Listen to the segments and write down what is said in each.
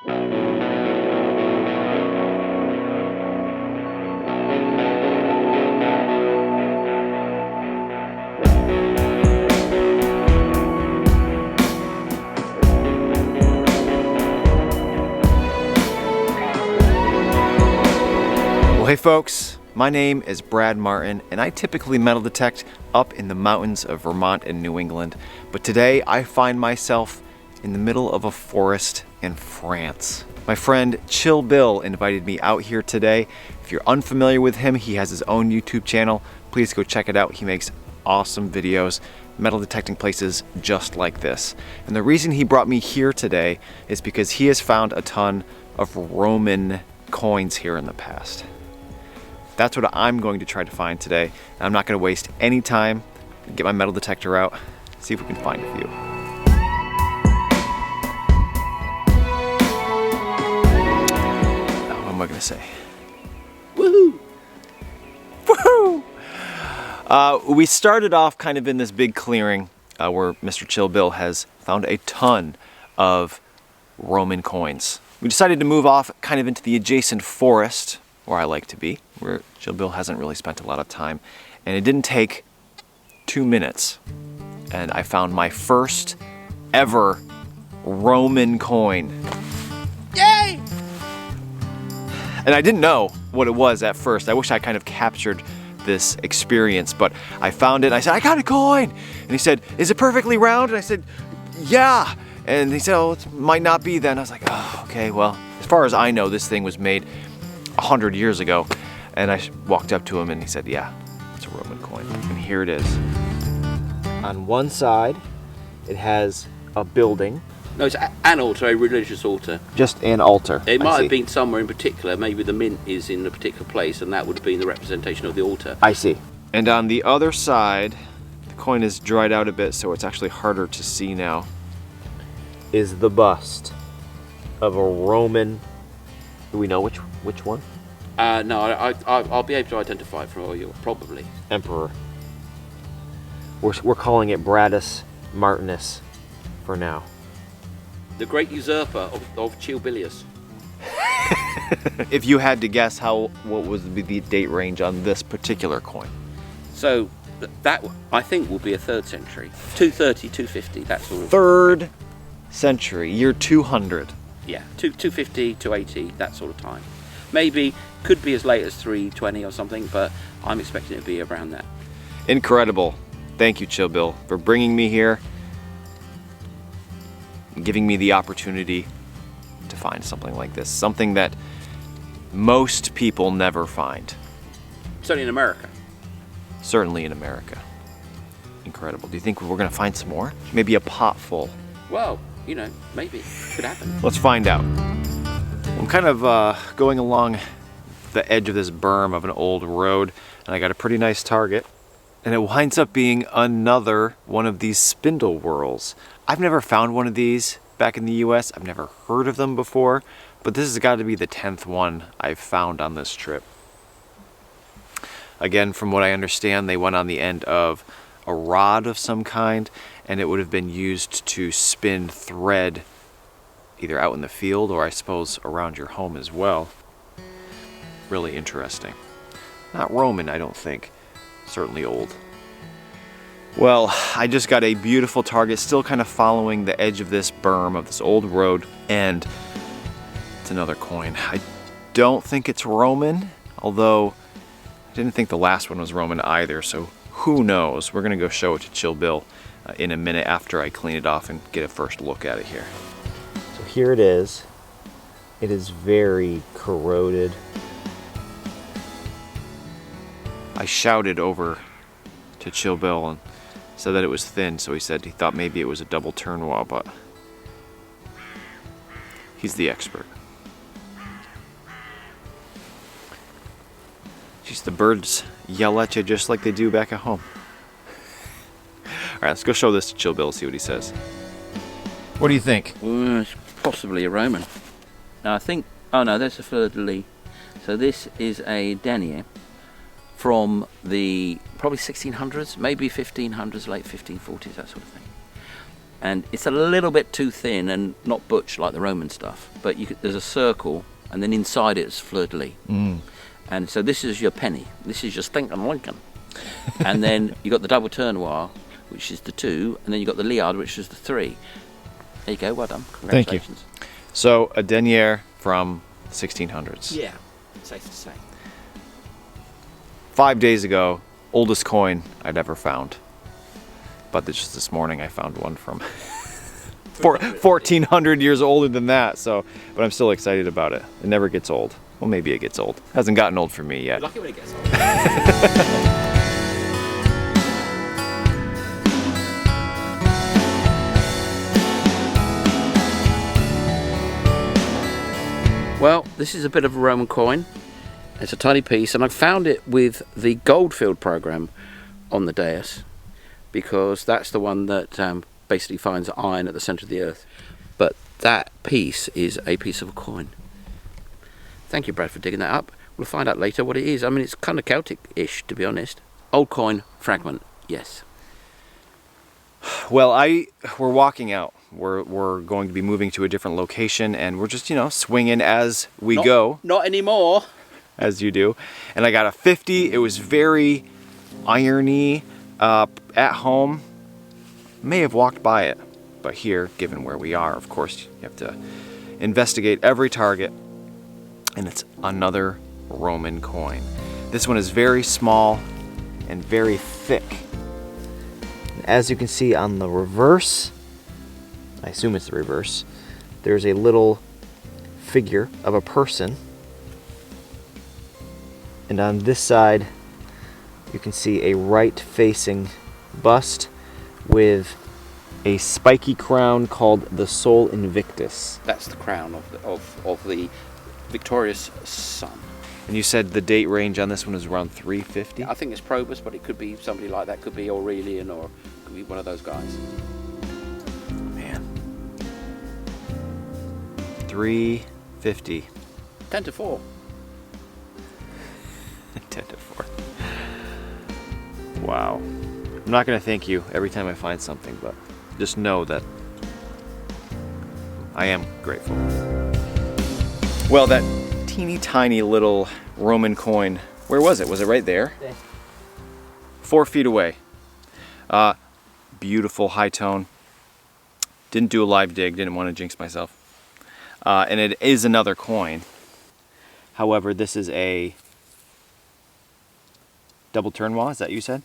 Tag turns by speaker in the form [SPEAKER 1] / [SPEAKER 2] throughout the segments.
[SPEAKER 1] Hey folks, my name is Brad Martin and I typically metal detect up in the mountains of Vermont and New England, but today I find myself in the middle of a forest in France. My friend Chill Bill invited me out here today. If you're unfamiliar with him, he has his own YouTube channel. Please go check it out. He makes awesome videos metal detecting places just like this. And the reason he brought me here today is because he has found a ton of Roman coins here in the past. That's what I'm going to try to find today. I'm not going to waste any time. Get my metal detector out, see if we can find a few. Now, what am I going to say? Woohoo! Woohoo! We started off kind of in this big clearing where Mr. Chill Bill has found a ton of Roman coins. We decided to move off kind of into the adjacent forest where I like to be, where Chill Bill hasn't really spent a lot of time. And it didn't take 2 minutes. And I found my first ever Roman coin. Yay! And I didn't know what it was at first. I wish I kind of captured this experience, but I found it and I said, I got a coin! And he said, is it perfectly round? And I said, yeah! And he said, oh, it might not be then. I was like, oh, okay, well, as far as I know, this thing was made 100 years ago. And I walked up to him and he said, yeah, it's a Roman coin. And here it is. On one side, it has a building.
[SPEAKER 2] No, it's an altar, a religious altar.
[SPEAKER 1] Just an altar.
[SPEAKER 2] It might have been somewhere in particular. Maybe the mint is in a particular place and that would have been the representation of the altar.
[SPEAKER 1] I see. And on the other side, the coin is dried out a bit, so it's actually harder to see now, is the bust of a Roman. Do we know which one?
[SPEAKER 2] No, I'll be able to identify it from you, probably.
[SPEAKER 1] Emperor. We're calling it Bradus Martinus for now.
[SPEAKER 2] The great usurper of Chilbilius.
[SPEAKER 1] If you had to guess, what was the date range on this particular coin?
[SPEAKER 2] So that I think will be a 3rd century, 230, 250, that sort of.
[SPEAKER 1] 3rd century, year 200.
[SPEAKER 2] Yeah, 250, 280, that sort of time. Maybe could be as late as 320 or something, but I'm expecting it to be around that.
[SPEAKER 1] Incredible. Thank you, Chill Bill, for bringing me here and giving me the opportunity to find something like this. Something that most people never find.
[SPEAKER 2] Certainly in America.
[SPEAKER 1] Certainly in America. Incredible. Do you think we're going to find some more? Maybe a pot full.
[SPEAKER 2] Well, you know, maybe. Could happen.
[SPEAKER 1] Let's find out. I'm kind of going along the edge of this berm of an old road, and I got a pretty nice target. And it winds up being another one of these spindle whorls. I've never found one of these back in the US. I've never heard of them before, but this has got to be the 10th one I've found on this trip. Again, from what I understand, they went on the end of a rod of some kind, and it would have been used to spin thread either out in the field or I suppose around your home as well. Really interesting. Not Roman, I don't think. Certainly old. Well, I just got a beautiful target, still kind of following the edge of this berm of this old road, and it's another coin. I don't think it's Roman, although I didn't think the last one was Roman either, so who knows? We're gonna go show it to Chill Bill in a minute after I clean it off and get a first look at it here. So here it is. It is very corroded. I shouted over to Chill Bill and said that it was thin, so he said he thought maybe it was a double turn wall, but he's the expert. Jeez, the birds yell at you just like they do back at home. All right, let's go show this to Chill Bill, see what he says. What do you think?
[SPEAKER 2] It's possibly a Roman. Now I think, oh no, that's a fleur-de-lis. So this is a denier from the probably 1600s, maybe 1500s, late 1540s, that sort of thing. and it's a little bit too thin and not butch like the Roman stuff. But there's a circle, and then inside it's fleur-de-lis. And so this is your penny. This is your stinking Lincoln. And then you got the double tournoir, which is the 2, and then you got the Liard, which is the 3. There you go. Well done. Congratulations.
[SPEAKER 1] Thank you. So a denier from 1600s.
[SPEAKER 2] Yeah, safe to say.
[SPEAKER 1] 5 days ago, oldest coin I'd ever found. But just this morning I found one from 1400 years older than that. So, but I'm still excited about it. It never gets old. Well, maybe it gets old. Hasn't gotten old for me yet.
[SPEAKER 2] You're lucky when it gets old. Well, this is a bit of a Roman coin. It's a tiny piece, and I found it with the Goldfield program on the Deus, because that's the one that basically finds iron at the centre of the earth. But that piece is a piece of a coin. Thank you, Brad, for digging that up. We'll find out later what it is. I mean, it's kind of Celtic-ish, to be honest. Old coin fragment, yes.
[SPEAKER 1] Well, we're walking out. We're going to be moving to a different location, and we're just, swinging as we go.
[SPEAKER 2] Not anymore.
[SPEAKER 1] As you do. And I got a 50. It was very irony at home. May have walked by it, but here, given where we are, of course, you have to investigate every target. And it's another Roman coin. This one is very small and very thick. As you can see on the reverse, I assume it's the reverse, there's a little figure of a person. And on this side, you can see a right-facing bust with a spiky crown called the Sol Invictus.
[SPEAKER 2] That's the crown of the victorious sun.
[SPEAKER 1] And you said the date range on this one is around 350?
[SPEAKER 2] I think it's Probus, but it could be somebody like that. Could be Aurelian, or could be one of those guys.
[SPEAKER 1] Man. 350.
[SPEAKER 2] 10 to 4.
[SPEAKER 1] 10 to 4. Wow. I'm not going to thank you every time I find something, but just know that I am grateful. Well, that teeny tiny little Roman coin, where was it? Was it right there?
[SPEAKER 2] Yeah.
[SPEAKER 1] 4 feet away. Beautiful high tone. Didn't do a live dig, didn't want to jinx myself. And it is another coin. However, this is a double tournois, is that you said?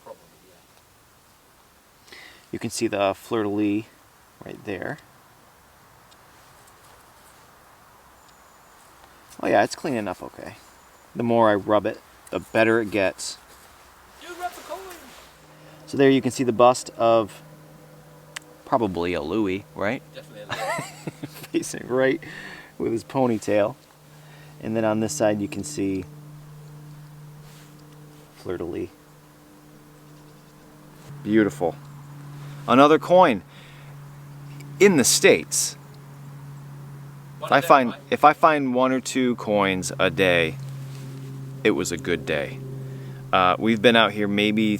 [SPEAKER 2] Probably, yeah.
[SPEAKER 1] You can see the fleur-de-lis right there. Oh yeah, it's cleaning up okay. The more I rub it, the better it gets.
[SPEAKER 2] You rub the coin!
[SPEAKER 1] So there you can see the bust of probably a Louis, right?
[SPEAKER 2] Definitely a Louis.
[SPEAKER 1] Facing right with his ponytail. And then on this side you can see fleur-de-lis. Beautiful. Another coin. In the States, if I find 1 or 2 coins a day, it was a good day. We've been out here maybe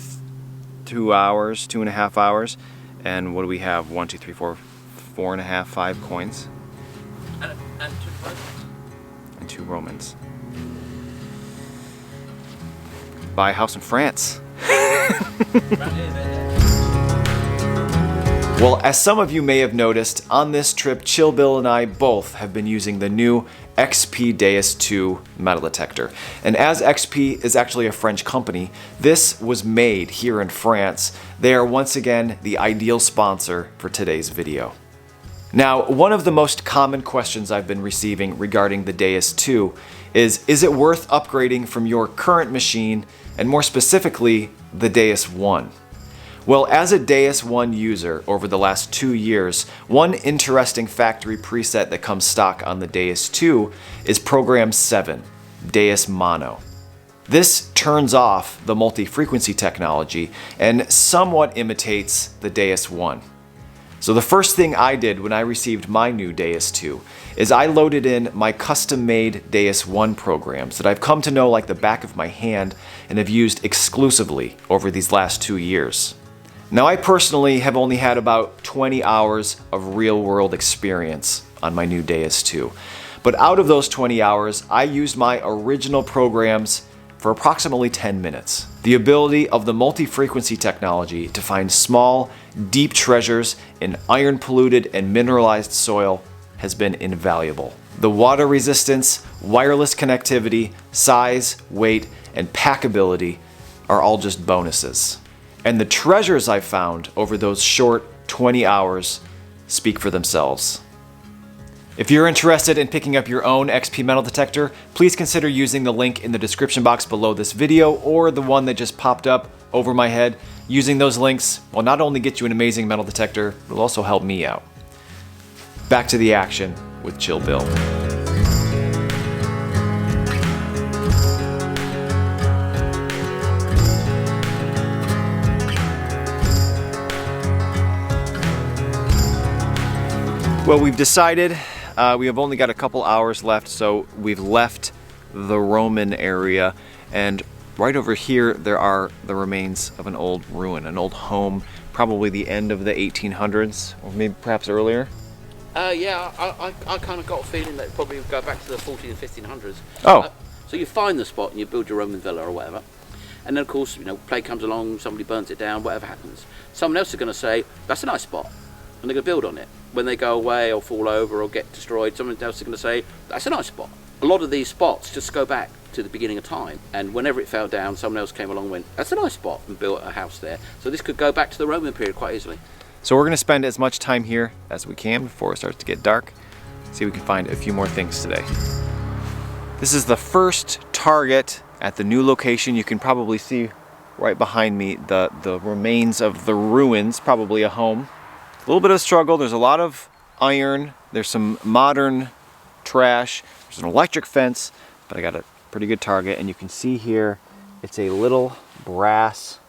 [SPEAKER 1] 2 hours, 2.5 hours, and what do we have? 1, 2, 3, 4, 4.5, 5 coins.
[SPEAKER 2] And 2 Romans.
[SPEAKER 1] And 2 Romans. Buy a house in France. Well, as some of you may have noticed, on this trip, Chill Bill and I both have been using the new XP Deus 2 metal detector. And as XP is actually a French company, this was made here in France. They are once again the ideal sponsor for today's video. Now, one of the most common questions I've been receiving regarding the Deus 2 is it worth upgrading from your current machine, and more specifically, the Deus 1? Well, as a Deus 1 user over the last 2 years, one interesting factory preset that comes stock on the Deus 2 is Program 7, Deus Mono. This turns off the multi-frequency technology and somewhat imitates the Deus 1. So the first thing I did when I received my new Deus 2 is I loaded in my custom-made Deus 1 programs that I've come to know like the back of my hand and have used exclusively over these last 2 years. Now, I personally have only had about 20 hours of real-world experience on my new Deus 2. But out of those 20 hours, I used my original programs for approximately 10 minutes. The ability of the multi-frequency technology to find small, deep treasures in iron-polluted and mineralized soil has been invaluable. The water resistance, wireless connectivity, size, weight, and packability are all just bonuses. And the treasures I found over those short 20 hours speak for themselves. If you're interested in picking up your own XP metal detector, please consider using the link in the description box below this video or the one that just popped up over my head. Using those links will not only get you an amazing metal detector, it will also help me out. Back to the action with Chill Bill. Well, we've decided we have only got a couple hours left, so we've left the Roman area, and right over here there are the remains of an old ruin, an old home, probably the end of the 1800s, or maybe perhaps earlier.
[SPEAKER 2] Yeah, I kind of got a feeling that it probably would go back to the 14 and 1500s.
[SPEAKER 1] Oh.
[SPEAKER 2] So you find the spot and you build your Roman villa or whatever, and then of course, you know, plague comes along, somebody burns it down, whatever happens. Someone else is going to say, that's a nice spot, and they're going to build on it. When they go away or fall over or get destroyed, someone else is going to say, that's a nice spot. A lot of these spots just go back to the beginning of time, and whenever it fell down, someone else came along and went, that's a nice spot, and built a house there. So this could go back to the Roman period quite easily.
[SPEAKER 1] So we're going to spend as much time here as we can before it starts to get dark. See if we can find a few more things today. This is the first target at the new location. You can probably see right behind me the remains of the ruins, probably a home. A little bit of a struggle. There's a lot of iron. There's some modern trash. There's an electric fence, but I got a pretty good target. And you can see here, it's a little brass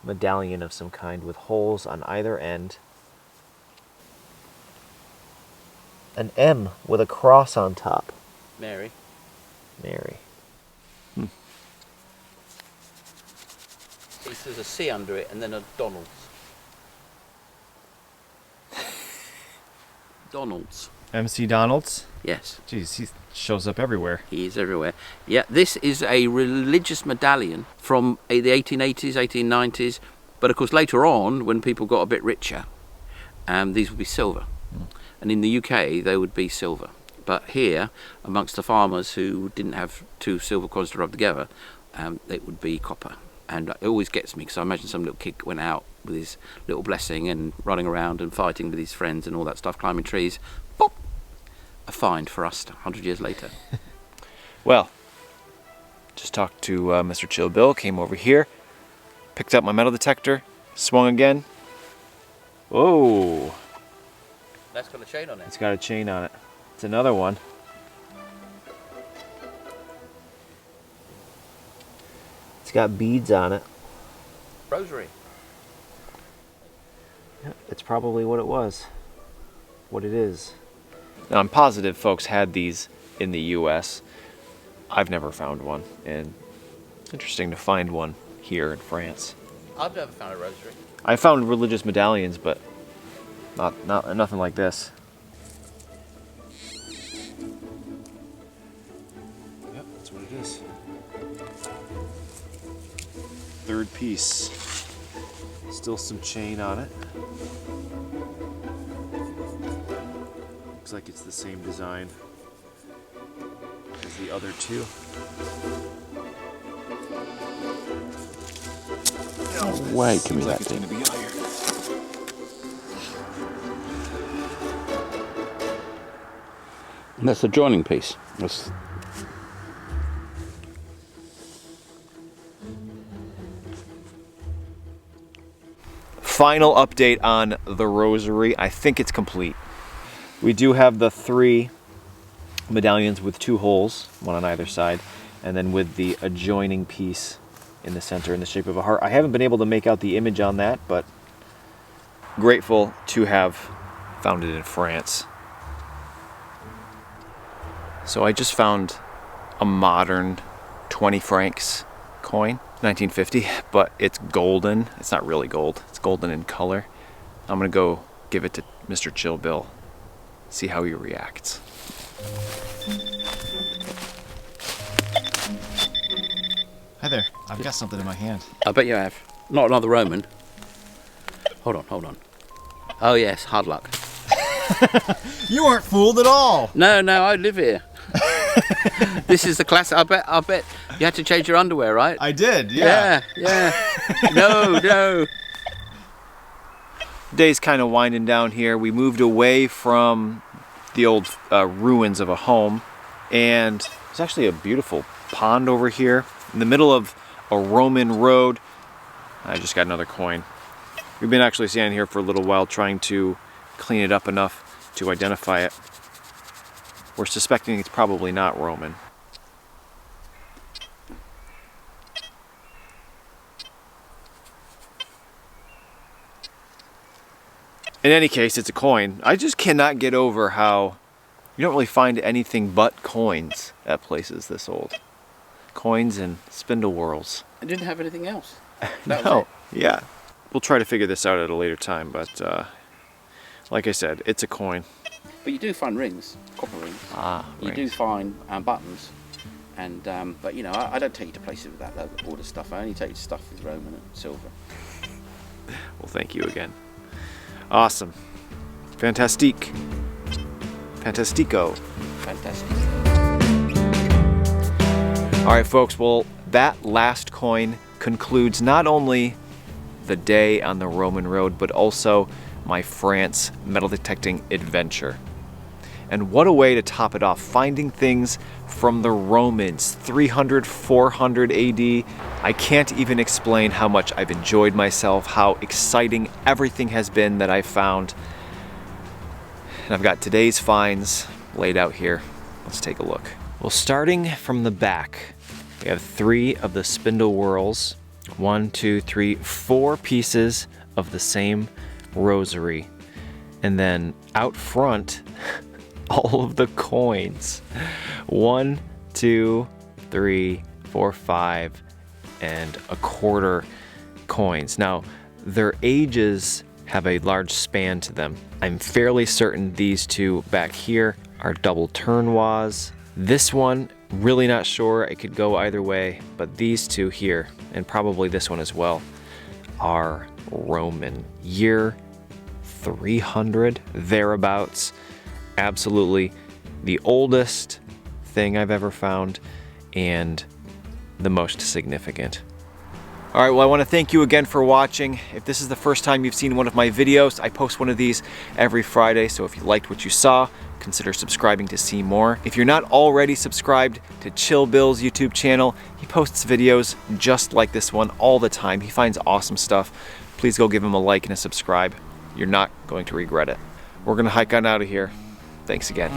[SPEAKER 1] medallion of some kind with holes on either end. An M with a cross on top.
[SPEAKER 2] Mary.
[SPEAKER 1] Mary.
[SPEAKER 2] There's a C under it and then a Donald's. Donald's.
[SPEAKER 1] MC Donald's?
[SPEAKER 2] Yes.
[SPEAKER 1] Jeez, he shows up everywhere.
[SPEAKER 2] He is everywhere. Yeah, this is a religious medallion from the 1880s, 1890s. But of course later on, when people got a bit richer, these would be silver. And in the UK, they would be silver. But here, amongst the farmers who didn't have two silver coins to rub together, it would be copper. And it always gets me, because I imagine some little kid went out with his little blessing and running around and fighting with his friends and all that stuff, climbing trees. Pop! A find for us 100 years later.
[SPEAKER 1] Well, just talked to Mr. Chill Bill, came over here, picked up my metal detector, swung again. Whoa!
[SPEAKER 2] That's got a chain on it.
[SPEAKER 1] It's got a chain on it. It's another one. It's got beads on it.
[SPEAKER 2] Rosary.
[SPEAKER 1] Yeah, it's probably what it was. What it is. Now, I'm positive folks had these in the US. I've never found one, and it's interesting to find one here in France.
[SPEAKER 2] I've never found a rosary.
[SPEAKER 1] I found religious medallions, but nothing like this. Yep, that's what it is. Third piece. Still some chain on it. Looks like it's the same design as the other two.
[SPEAKER 2] No way can be that
[SPEAKER 1] it's
[SPEAKER 2] thing.
[SPEAKER 1] gonna be higher.
[SPEAKER 2] And that's the joining piece. That's...
[SPEAKER 1] Final update on the rosary. I think it's complete. We do have the 3 medallions with 2 holes, one on either side, and then with the adjoining piece in the center in the shape of a heart. I haven't been able to make out the image on that, but grateful to have found it in France. So I just found a modern 20 francs coin. 1950, but it's golden. It's not really gold. It's golden in color. I'm gonna go give it to Mr. Chill Bill. See how he reacts. Hi there. I've got something in my hand.
[SPEAKER 2] I bet you have. Not another Roman. Hold on. Oh yes, hard luck.
[SPEAKER 1] You weren't fooled at all.
[SPEAKER 2] No, I live here. This is the classic. I bet you had to change your underwear, right?
[SPEAKER 1] I did, yeah.
[SPEAKER 2] Yeah. No.
[SPEAKER 1] Day's kind of winding down here. We moved away from the old ruins of a home, and there's actually a beautiful pond over here in the middle of a Roman road. I just got another coin. We've been actually standing here for a little while trying to clean it up enough to identify it. We're suspecting it's probably not Roman. In any case, it's a coin. I just cannot get over how you don't really find anything but coins at places this old. Coins and spindle whorls.
[SPEAKER 2] I didn't have anything else.
[SPEAKER 1] No, yeah. We'll try to figure this out at a later time, but like I said, it's a coin.
[SPEAKER 2] But you do find rings, copper rings. You do find buttons, and but you know, I don't take you to places with that all the stuff. I only take you to stuff with Roman and silver.
[SPEAKER 1] Well, thank you again. Awesome. Fantastique. Fantastico.
[SPEAKER 2] Fantastic.
[SPEAKER 1] All right, folks. Well, that last coin concludes not only the day on the Roman road, but also my France metal detecting adventure. And what a way to top it off, finding things from the Romans, 300, 400 AD. I can't even explain how much I've enjoyed myself, how exciting everything has been that I've found. And I've got today's finds laid out here. Let's take a look. Well, starting from the back, we have 3 of the spindle whorls. 1, 2, 3, 4 pieces of the same rosary. And then out front, all of the coins. 1, 2, 3, 4, 5, and a quarter coins. Now, their ages have a large span to them. I'm fairly certain these 2 back here are double tournois. This one, really not sure. It could go either way, but these 2 here, and probably this one as well, are Roman. Year 300, thereabouts. Absolutely the oldest thing I've ever found and the most significant. All right, well, I want to thank you again for watching. If this is the first time you've seen one of my videos, I post one of these every Friday, so if you liked what you saw, consider subscribing to see more. If you're not already subscribed to Chill Bill's YouTube channel, he posts videos just like this one all the time. He finds awesome stuff. Please go give him a like and a subscribe. You're not going to regret it. We're gonna hike on out of here. Thanks again.